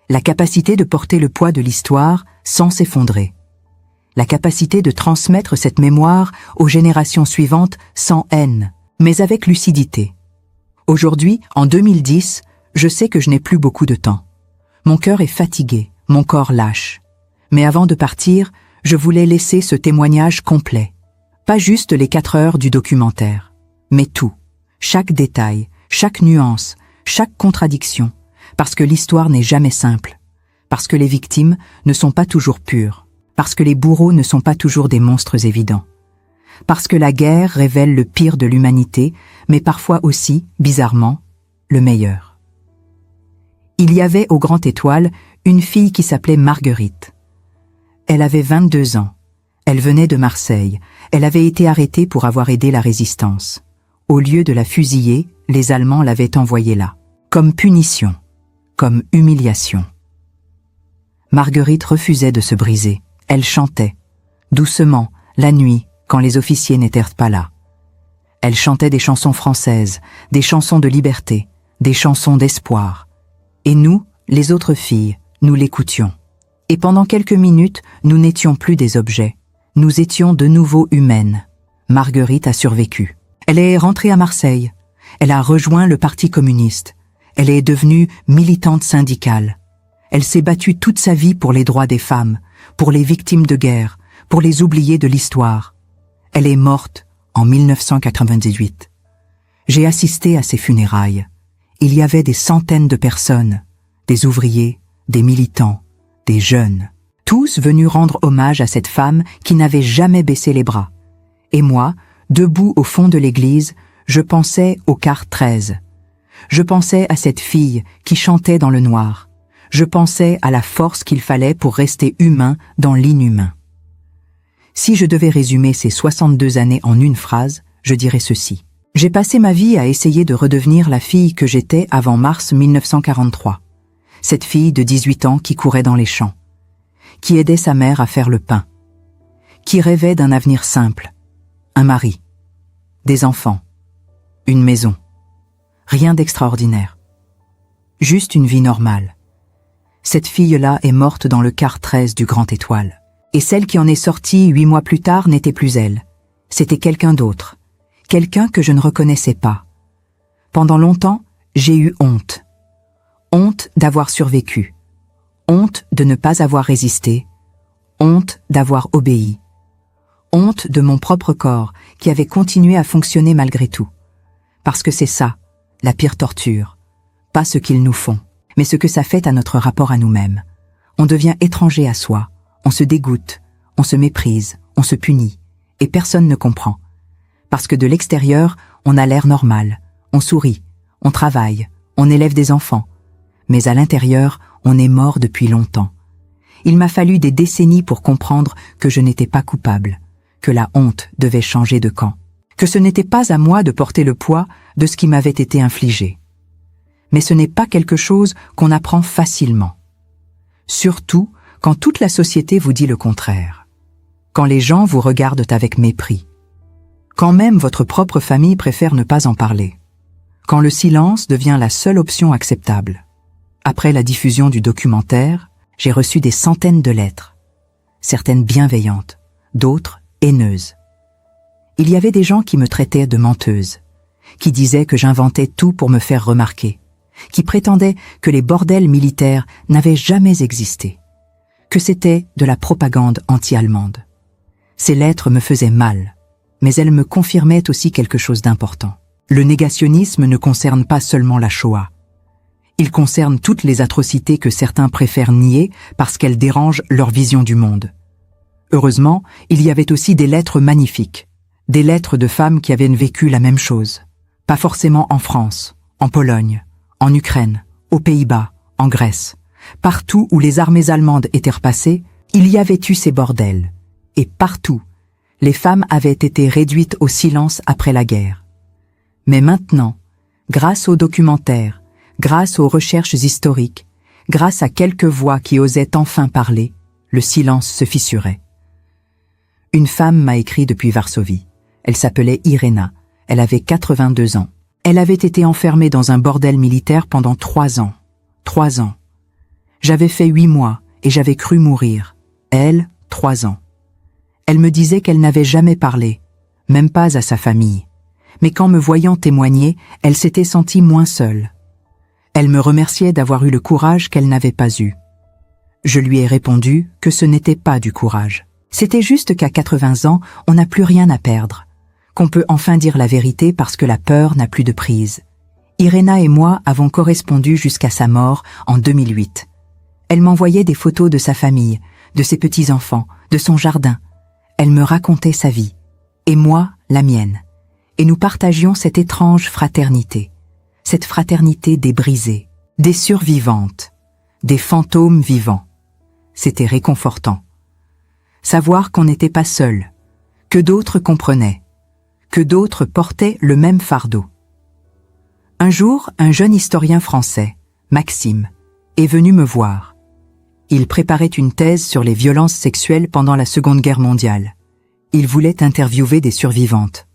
la capacité de porter le poids de l'histoire sans s'effondrer, la capacité de transmettre cette mémoire aux générations suivantes sans haine, mais avec lucidité. Aujourd'hui, en 2010, je sais que je n'ai plus beaucoup de temps. Mon cœur est fatigué, mon corps lâche. Mais avant de partir, je voulais laisser ce témoignage complet. Pas juste les 4 heures du documentaire, mais tout. Chaque détail, chaque nuance, chaque contradiction, parce que l'histoire n'est jamais simple, parce que les victimes ne sont pas toujours pures, parce que les bourreaux ne sont pas toujours des monstres évidents, parce que la guerre révèle le pire de l'humanité, mais parfois aussi, bizarrement, le meilleur. Il y avait au Grand Étoile une fille qui s'appelait Marguerite. Elle avait 22 ans. Elle venait de Marseille. Elle avait été arrêtée pour avoir aidé la résistance. Au lieu de la fusiller, les Allemands l'avaient envoyée là, comme punition, comme humiliation. Marguerite refusait de se briser. Elle chantait, doucement, la nuit, quand les officiers n'étaient pas là. Elle chantait des chansons françaises, des chansons de liberté, des chansons d'espoir. Et nous, les autres filles, nous l'écoutions. Et pendant quelques minutes, nous n'étions plus des objets. Nous étions de nouveau humaines. Marguerite a survécu. Elle est rentrée à Marseille. Elle a rejoint le Parti communiste. Elle est devenue militante syndicale. Elle s'est battue toute sa vie pour les droits des femmes, pour les victimes de guerre, pour les oubliés de l'histoire. Elle est morte en 1998. J'ai assisté à ses funérailles. Il y avait des centaines de personnes, des ouvriers, des militants, des jeunes, tous venus rendre hommage à cette femme qui n'avait jamais baissé les bras. Et moi, debout au fond de l'église, je pensais au quart 13. Je pensais à cette fille qui chantait dans le noir. Je pensais à la force qu'il fallait pour rester humain dans l'inhumain. Si je devais résumer ces 62 années en une phrase, je dirais ceci. J'ai passé ma vie à essayer de redevenir la fille que j'étais avant mars 1943. Cette fille de 18 ans qui courait dans les champs, qui aidait sa mère à faire le pain, qui rêvait d'un avenir simple, un mari, des enfants, une maison. Rien d'extraordinaire. Juste une vie normale. Cette fille-là est morte dans le quart 13 du Grand Étoile. Et celle qui en est sortie 8 mois plus tard n'était plus elle. C'était quelqu'un d'autre. Quelqu'un que je ne reconnaissais pas. Pendant longtemps, j'ai eu honte. Honte d'avoir survécu. Honte de ne pas avoir résisté. Honte d'avoir obéi. Honte de mon propre corps qui avait continué à fonctionner malgré tout. Parce que c'est ça, la pire torture. Pas ce qu'ils nous font, mais ce que ça fait à notre rapport à nous-mêmes. On devient étranger à soi, on se dégoûte, on se méprise, on se punit, et personne ne comprend. Parce que de l'extérieur, on a l'air normal, on sourit, on travaille, on élève des enfants. Mais à l'intérieur, on est mort depuis longtemps. Il m'a fallu des décennies pour comprendre que je n'étais pas coupable, que la honte devait changer de camp, que ce n'était pas à moi de porter le poids de ce qui m'avait été infligé. Mais ce n'est pas quelque chose qu'on apprend facilement. Surtout quand toute la société vous dit le contraire. Quand les gens vous regardent avec mépris. Quand même votre propre famille préfère ne pas en parler. Quand le silence devient la seule option acceptable. Après la diffusion du documentaire, j'ai reçu des centaines de lettres. Certaines bienveillantes, d'autres haineuses. Il y avait des gens qui me traitaient de menteuse, qui disaient que j'inventais tout pour me faire remarquer, qui prétendaient que les bordels militaires n'avaient jamais existé, que c'était de la propagande anti-allemande. Ces lettres me faisaient mal, mais elles me confirmaient aussi quelque chose d'important. Le négationnisme ne concerne pas seulement la Shoah. Il concerne toutes les atrocités que certains préfèrent nier parce qu'elles dérangent leur vision du monde. Heureusement, il y avait aussi des lettres magnifiques, des lettres de femmes qui avaient vécu la même chose. Pas forcément en France, en Pologne, en Ukraine, aux Pays-Bas, en Grèce. Partout où les armées allemandes étaient repassées, il y avait eu ces bordels. Et partout, les femmes avaient été réduites au silence après la guerre. Mais maintenant, grâce aux documentaires, grâce aux recherches historiques, grâce à quelques voix qui osaient enfin parler, le silence se fissurait. Une femme m'a écrit depuis Varsovie. Elle s'appelait Irena. Elle avait 82 ans. Elle avait été enfermée dans un bordel militaire pendant 3 ans. 3 ans. J'avais fait 8 mois et j'avais cru mourir. Elle, 3 ans. Elle me disait qu'elle n'avait jamais parlé, même pas à sa famille. Mais qu'en me voyant témoigner, elle s'était sentie moins seule. Elle me remerciait d'avoir eu le courage qu'elle n'avait pas eu. Je lui ai répondu que ce n'était pas du courage. C'était juste qu'à 80 ans, on n'a plus rien à perdre. Qu'on peut enfin dire la vérité parce que la peur n'a plus de prise. Irena et moi avons correspondu jusqu'à sa mort en 2008. Elle m'envoyait des photos de sa famille, de ses petits-enfants, de son jardin. Elle me racontait sa vie, et moi, la mienne. Et nous partagions cette étrange fraternité. Cette fraternité des brisées, des survivantes, des fantômes vivants. C'était réconfortant. Savoir qu'on n'était pas seul, que d'autres comprenaient, que d'autres portaient le même fardeau. Un jour, un jeune historien français, Maxime, est venu me voir. Il préparait une thèse sur les violences sexuelles pendant la Seconde Guerre mondiale. Il voulait interviewer des survivantes.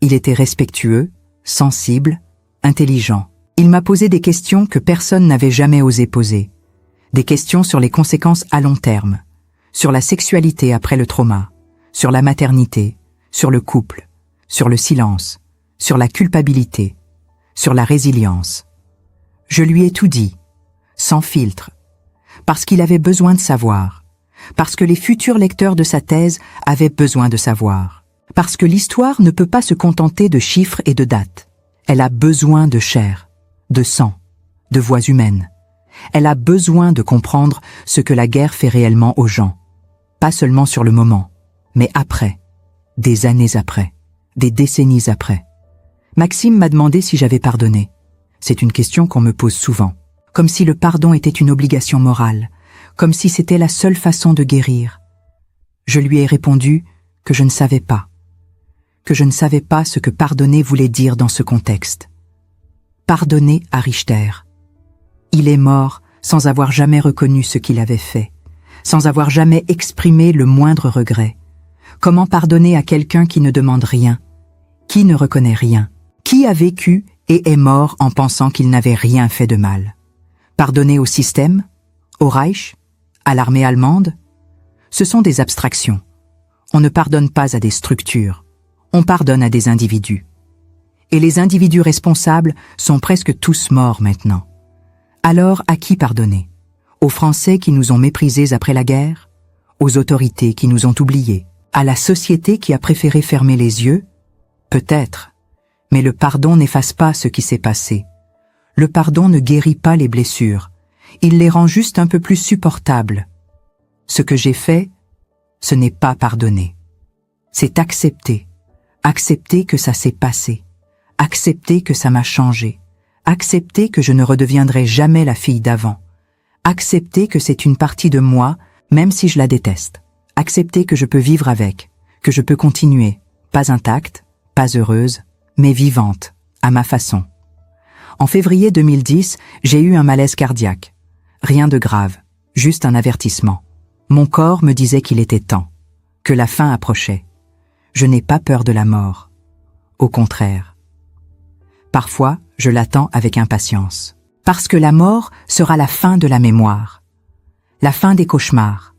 Il était respectueux, sensible, intelligent. Il m'a posé des questions que personne n'avait jamais osé poser. Des questions sur les conséquences à long terme, sur la sexualité après le trauma, sur la maternité, sur le couple, sur le silence, sur la culpabilité, sur la résilience. Je lui ai tout dit, sans filtre, parce qu'il avait besoin de savoir, parce que les futurs lecteurs de sa thèse avaient besoin de savoir, parce que l'histoire ne peut pas se contenter de chiffres et de dates. Elle a besoin de chair, de sang, de voix humaines. Elle a besoin de comprendre ce que la guerre fait réellement aux gens. Pas seulement sur le moment, mais après, des années après, des décennies après. Maxime m'a demandé si j'avais pardonné. C'est une question qu'on me pose souvent. Comme si le pardon était une obligation morale, comme si c'était la seule façon de guérir. Je lui ai répondu que je ne savais pas. Que je ne savais pas ce que pardonner voulait dire dans ce contexte. Pardonner à Richter. Il est mort sans avoir jamais reconnu ce qu'il avait fait, sans avoir jamais exprimé le moindre regret. Comment pardonner à quelqu'un qui ne demande rien, qui ne reconnaît rien, qui a vécu et est mort en pensant qu'il n'avait rien fait de mal? Pardonner au système, au Reich, à l'armée allemande? Ce sont des abstractions. On ne pardonne pas à des structures, on pardonne à des individus. Et les individus responsables sont presque tous morts maintenant. Alors, à qui pardonner? Aux Français qui nous ont méprisés après la guerre? Aux autorités qui nous ont oubliés? À la société qui a préféré fermer les yeux? Peut-être. Mais le pardon n'efface pas ce qui s'est passé. Le pardon ne guérit pas les blessures. Il les rend juste un peu plus supportables. Ce que j'ai fait, ce n'est pas pardonner. C'est accepter. Accepter que ça s'est passé. Accepter que ça m'a changé. Accepter que je ne redeviendrai jamais la fille d'avant. Accepter que c'est une partie de moi, même si je la déteste. Accepter que je peux vivre avec, que je peux continuer, pas intacte, pas heureuse, mais vivante, à ma façon. En février 2010, j'ai eu un malaise cardiaque. Rien de grave, juste un avertissement. Mon corps me disait qu'il était temps, que la fin approchait. Je n'ai pas peur de la mort. Au contraire. Parfois, je l'attends avec impatience. Parce que la mort sera la fin de la mémoire. La fin des cauchemars.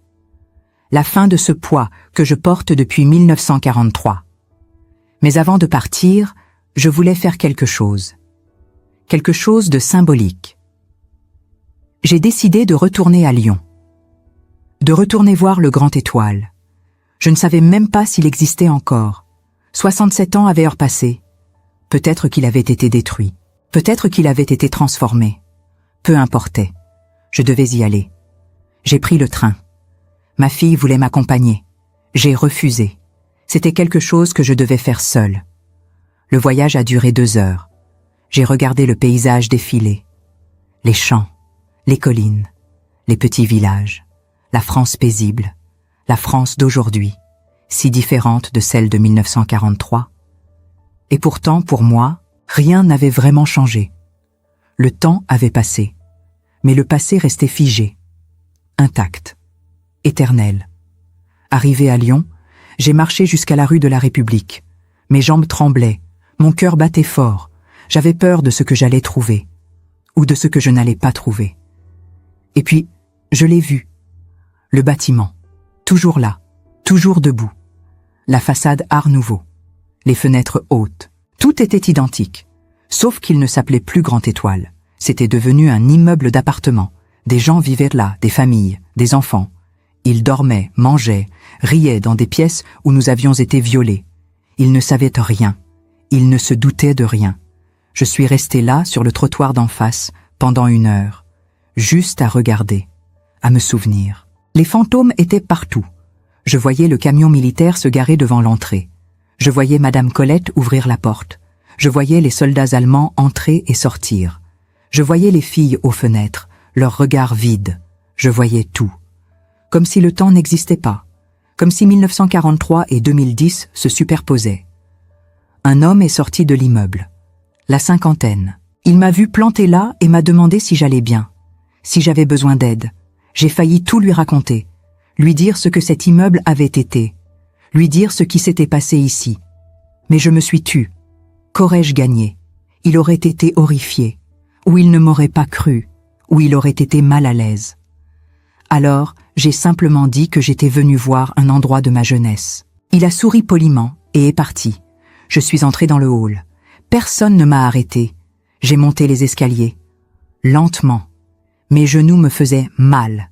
La fin de ce poids que je porte depuis 1943. Mais avant de partir, je voulais faire quelque chose. Quelque chose de symbolique. J'ai décidé de retourner à Lyon. De retourner voir le Grand Étoile. Je ne savais même pas s'il existait encore. 67 ans avaient repassé. Peut-être qu'il avait été détruit. Peut-être qu'il avait été transformé. Peu importait. Je devais y aller. J'ai pris le train. Ma fille voulait m'accompagner. J'ai refusé. C'était quelque chose que je devais faire seule. Le voyage a duré 2 heures. J'ai regardé le paysage défiler. Les champs, les collines, les petits villages, la France paisible, la France d'aujourd'hui, si différente de celle de 1943. Et pourtant, pour moi, rien n'avait vraiment changé. Le temps avait passé, mais le passé restait figé, intact, éternel. Arrivé à Lyon, j'ai marché jusqu'à la rue de la République. Mes jambes tremblaient, mon cœur battait fort. J'avais peur de ce que j'allais trouver, ou de ce que je n'allais pas trouver. Et puis, je l'ai vu. Le bâtiment, toujours là, toujours debout. La façade Art Nouveau, les fenêtres hautes. Tout était identique, sauf qu'il ne s'appelait plus Grand Étoile. C'était devenu un immeuble d'appartements. Des gens vivaient là, des familles, des enfants. Ils dormaient, mangeaient, riaient dans des pièces où nous avions été violés. Ils ne savaient rien. Ils ne se doutaient de rien. Je suis resté là, sur le trottoir d'en face, pendant 1 heure, juste à regarder, à me souvenir. Les fantômes étaient partout. Je voyais le camion militaire se garer devant l'entrée. Je voyais Madame Colette ouvrir la porte. Je voyais les soldats allemands entrer et sortir. Je voyais les filles aux fenêtres, leurs regards vides. Je voyais tout. Comme si le temps n'existait pas. Comme si 1943 et 2010 se superposaient. Un homme est sorti de l'immeuble. La cinquantaine. Il m'a vu planté là et m'a demandé si j'allais bien. Si j'avais besoin d'aide. J'ai failli tout lui raconter. Lui dire ce que cet immeuble avait été. Lui dire ce qui s'était passé ici. Mais je me suis tue. Qu'aurais-je gagné? Il aurait été horrifié. Ou il ne m'aurait pas cru. Ou il aurait été mal à l'aise. Alors, j'ai simplement dit que j'étais venu voir un endroit de ma jeunesse. Il a souri poliment et est parti. Je suis entré dans le hall. Personne ne m'a arrêté. J'ai monté les escaliers. Lentement. Mes genoux me faisaient mal.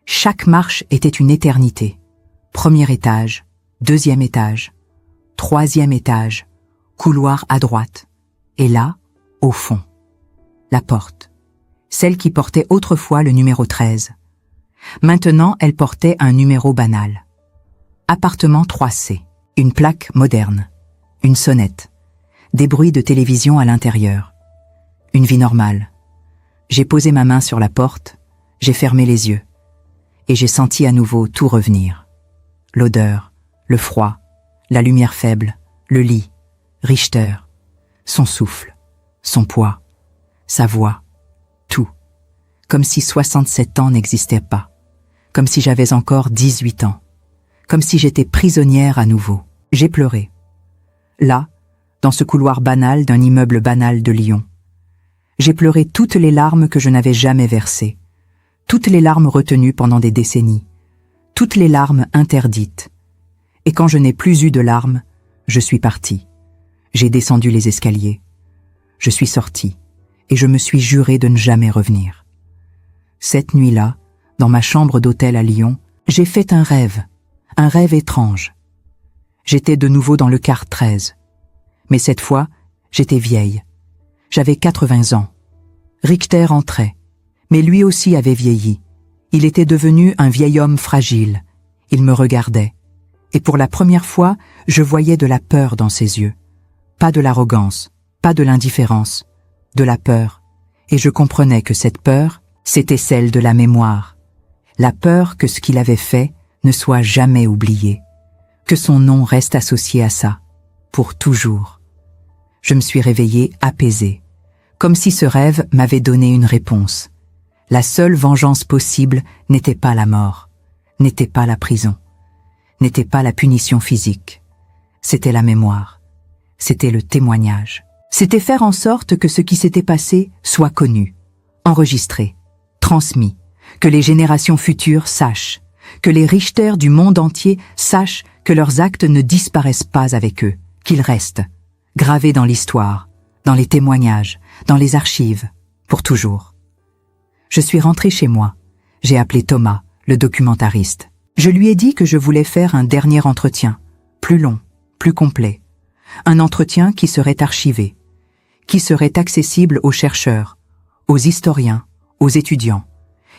Chaque marche était une éternité. 1er étage, 2e étage, 3e étage, couloir à droite. Et là, au fond, la porte. Celle qui portait autrefois le numéro 13. Maintenant, elle portait un numéro banal. Appartement 3C. Une plaque moderne. Une sonnette. Des bruits de télévision à l'intérieur. Une vie normale. J'ai posé ma main sur la porte, j'ai fermé les yeux, et j'ai senti à nouveau tout revenir. L'odeur, le froid, la lumière faible, le lit, Richter, son souffle, son poids, sa voix, tout. Comme si 67 ans n'existaient pas. Comme si j'avais encore 18 ans. Comme si j'étais prisonnière à nouveau. J'ai pleuré. Là, dans ce couloir banal d'un immeuble banal de Lyon. J'ai pleuré toutes les larmes que je n'avais jamais versées. Toutes les larmes retenues pendant des décennies. Toutes les larmes interdites. Et quand je n'ai plus eu de larmes, je suis partie. J'ai descendu les escaliers. Je suis sortie. Et je me suis juré de ne jamais revenir. Cette nuit-là, dans ma chambre d'hôtel à Lyon, j'ai fait un rêve étrange. J'étais de nouveau dans le quart 13. Mais cette fois, j'étais vieille. J'avais 80 ans. Richter entrait, mais lui aussi avait vieilli. Il était devenu un vieil homme fragile. Il me regardait. Et pour la première fois, je voyais de la peur dans ses yeux. Pas de l'arrogance, pas de l'indifférence, de la peur. Et je comprenais que cette peur, c'était celle de la mémoire. La peur que ce qu'il avait fait ne soit jamais oublié. Que son nom reste associé à ça, pour toujours. Je me suis réveillée apaisée, comme si ce rêve m'avait donné une réponse. La seule vengeance possible n'était pas la mort, n'était pas la prison, n'était pas la punition physique. C'était la mémoire, c'était le témoignage. C'était faire en sorte que ce qui s'était passé soit connu, enregistré, transmis, que les générations futures sachent, que les Richter du monde entier sachent que leurs actes ne disparaissent pas avec eux, qu'ils restent, gravés dans l'histoire, dans les témoignages, dans les archives, pour toujours. Je suis rentrée chez moi. J'ai appelé Thomas, le documentariste. Je lui ai dit que je voulais faire un dernier entretien, plus long, plus complet. Un entretien qui serait archivé, qui serait accessible aux chercheurs, aux historiens, aux étudiants,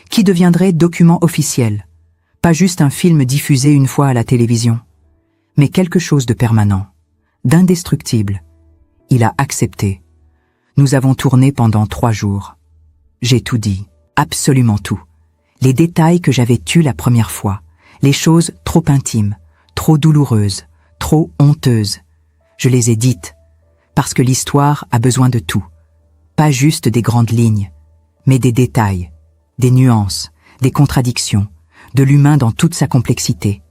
qui deviendrait document officiel, pas juste un film diffusé une fois à la télévision, mais quelque chose de permanent, d'indestructible. Il a accepté. Nous avons tourné pendant 3 jours. J'ai tout dit, absolument tout. Les détails que j'avais tus la première fois, les choses trop intimes, trop douloureuses, trop honteuses. Je les ai dites, parce que l'histoire a besoin de tout. Pas juste des grandes lignes, mais des détails, des nuances, des contradictions, de l'humain dans toute sa complexité.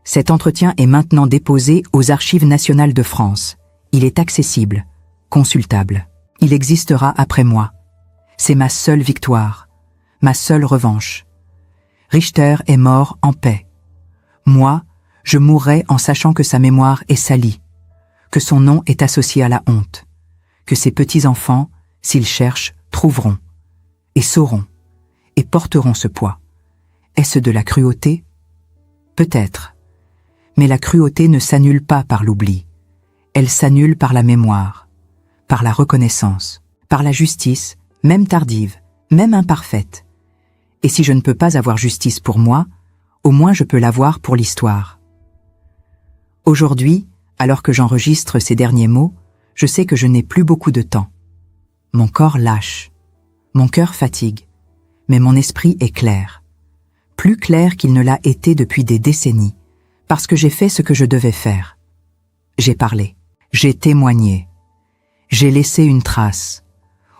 Cet entretien est maintenant déposé aux Archives nationales de France. Il est accessible, consultable. Il existera après moi. C'est ma seule victoire, ma seule revanche. Richter est mort en paix. Moi, je mourrai en sachant que sa mémoire est salie, que son nom est associé à la honte, que ses petits-enfants, s'ils cherchent, trouveront, et sauront, et porteront ce poids. Est-ce de la cruauté? Peut-être. Mais la cruauté ne s'annule pas par l'oubli. Elle s'annule par la mémoire, par la reconnaissance, par la justice, même tardive, même imparfaite. Et si je ne peux pas avoir justice pour moi, au moins je peux l'avoir pour l'histoire. Aujourd'hui, alors que j'enregistre ces derniers mots, je sais que je n'ai plus beaucoup de temps. Mon corps lâche, mon cœur fatigue, mais mon esprit est clair. Plus clair qu'il ne l'a été depuis des décennies, parce que j'ai fait ce que je devais faire. J'ai parlé, j'ai témoigné, j'ai laissé une trace.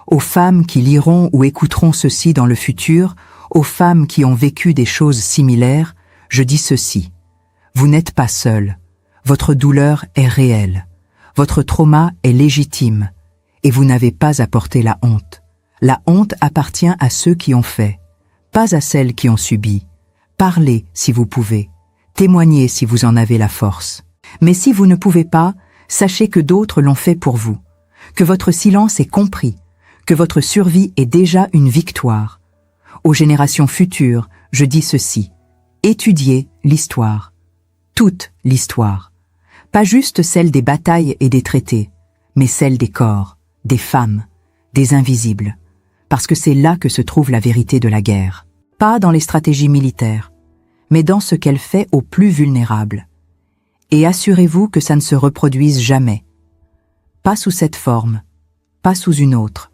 Aux femmes qui liront ou écouteront ceci dans le futur, aux femmes qui ont vécu des choses similaires, je dis ceci. Vous n'êtes pas seules. Votre douleur est réelle. Votre trauma est légitime. Et vous n'avez pas à porter la honte. La honte appartient à ceux qui ont fait, pas à celles qui ont subi. Parlez si vous pouvez. Témoignez si vous en avez la force. Mais si vous ne pouvez pas, sachez que d'autres l'ont fait pour vous, que votre silence est compris, que votre survie est déjà une victoire. Aux générations futures, je dis ceci. Étudiez l'histoire. Toute l'histoire. Pas juste celle des batailles et des traités, mais celle des corps, des femmes, des invisibles. Parce que c'est là que se trouve la vérité de la guerre. Pas dans les stratégies militaires, mais dans ce qu'elle fait aux plus vulnérables. Et assurez-vous que ça ne se reproduise jamais. Pas sous cette forme, pas sous une autre.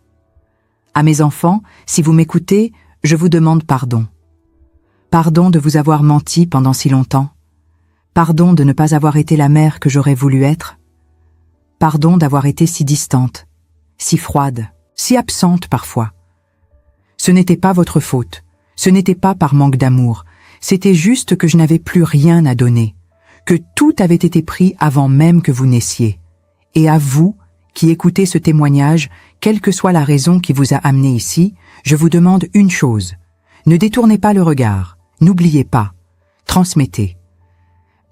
À mes enfants, si vous m'écoutez, je vous demande pardon. Pardon de vous avoir menti pendant si longtemps. Pardon de ne pas avoir été la mère que j'aurais voulu être. Pardon d'avoir été si distante, si froide, si absente parfois. Ce n'était pas votre faute, ce n'était pas par manque d'amour, c'était juste que je n'avais plus rien à donner, que tout avait été pris avant même que vous naissiez. Et à vous, qui écoutez ce témoignage, quelle que soit la raison qui vous a amené ici, je vous demande une chose. Ne détournez pas le regard, n'oubliez pas, transmettez.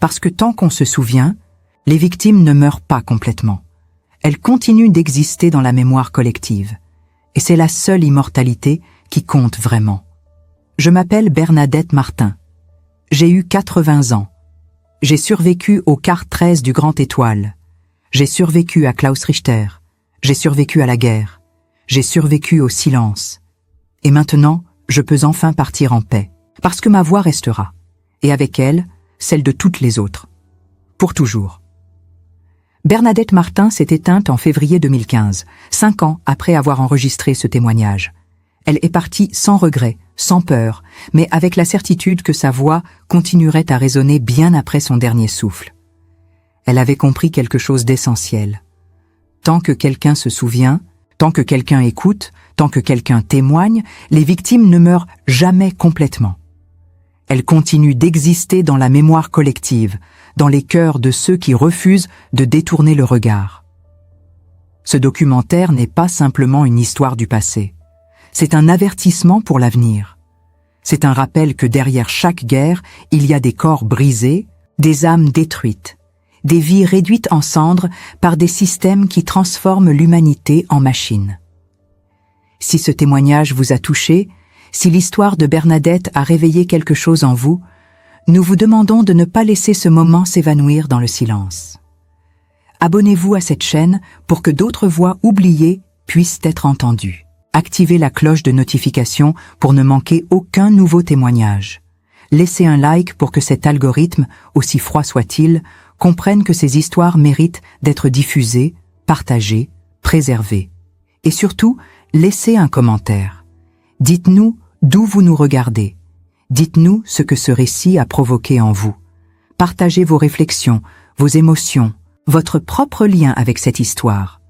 Parce que tant qu'on se souvient, les victimes ne meurent pas complètement. Elles continuent d'exister dans la mémoire collective. Et c'est la seule immortalité qui compte vraiment. Je m'appelle Bernadette Martin. J'ai eu 80 ans. J'ai survécu au quart 13 du Grand Étoile. J'ai survécu à Klaus Richter. J'ai survécu à la guerre. J'ai survécu au silence. Et maintenant, je peux enfin partir en paix. Parce que ma voix restera. Et avec elle, celle de toutes les autres. Pour toujours. Bernadette Martin s'est éteinte en février 2015, 5 ans après avoir enregistré ce témoignage. Elle est partie sans regret, sans peur, mais avec la certitude que sa voix continuerait à résonner bien après son dernier souffle. Elle avait compris quelque chose d'essentiel. Tant que quelqu'un se souvient, tant que quelqu'un écoute, tant que quelqu'un témoigne, les victimes ne meurent jamais complètement. Elles continuent d'exister dans la mémoire collective, dans les cœurs de ceux qui refusent de détourner le regard. Ce documentaire n'est pas simplement une histoire du passé. C'est un avertissement pour l'avenir. C'est un rappel que derrière chaque guerre, il y a des corps brisés, des âmes détruites, des vies réduites en cendres par des systèmes qui transforment l'humanité en machine. Si ce témoignage vous a touché, si l'histoire de Bernadette a réveillé quelque chose en vous, nous vous demandons de ne pas laisser ce moment s'évanouir dans le silence. Abonnez-vous à cette chaîne pour que d'autres voix oubliées puissent être entendues. Activez la cloche de notification pour ne manquer aucun nouveau témoignage. Laissez un like pour que cet algorithme, aussi froid soit-il, comprenne que ces histoires méritent d'être diffusées, partagées, préservées. Et surtout, laissez un commentaire. Dites-nous d'où vous nous regardez. Dites-nous ce que ce récit a provoqué en vous. Partagez vos réflexions, vos émotions, votre propre lien avec cette histoire.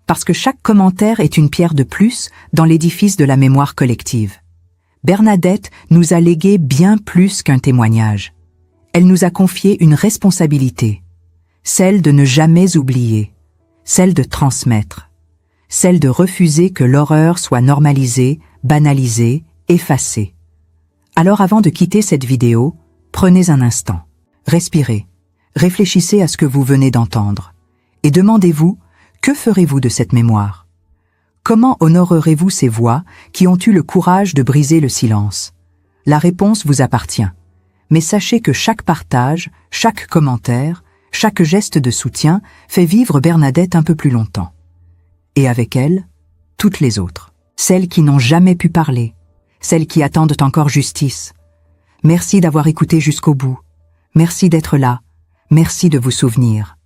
Parce que chaque commentaire est une pierre de plus dans l'édifice de la mémoire collective. Bernadette nous a légué bien plus qu'un témoignage. Elle nous a confié une responsabilité, celle de ne jamais oublier, celle de transmettre, celle de refuser que l'horreur soit normalisée, banalisée, effacée. Alors avant de quitter cette vidéo, prenez un instant, respirez, réfléchissez à ce que vous venez d'entendre, et demandez-vous, que ferez-vous de cette mémoire? Comment honorerez-vous ces voix qui ont eu le courage de briser le silence? La réponse vous appartient. Mais sachez que chaque partage, chaque commentaire, chaque geste de soutien fait vivre Bernadette un peu plus longtemps. Et avec elle, toutes les autres. Celles qui n'ont jamais pu parler, celles qui attendent encore justice. Merci d'avoir écouté jusqu'au bout. Merci d'être là. Merci de vous souvenir.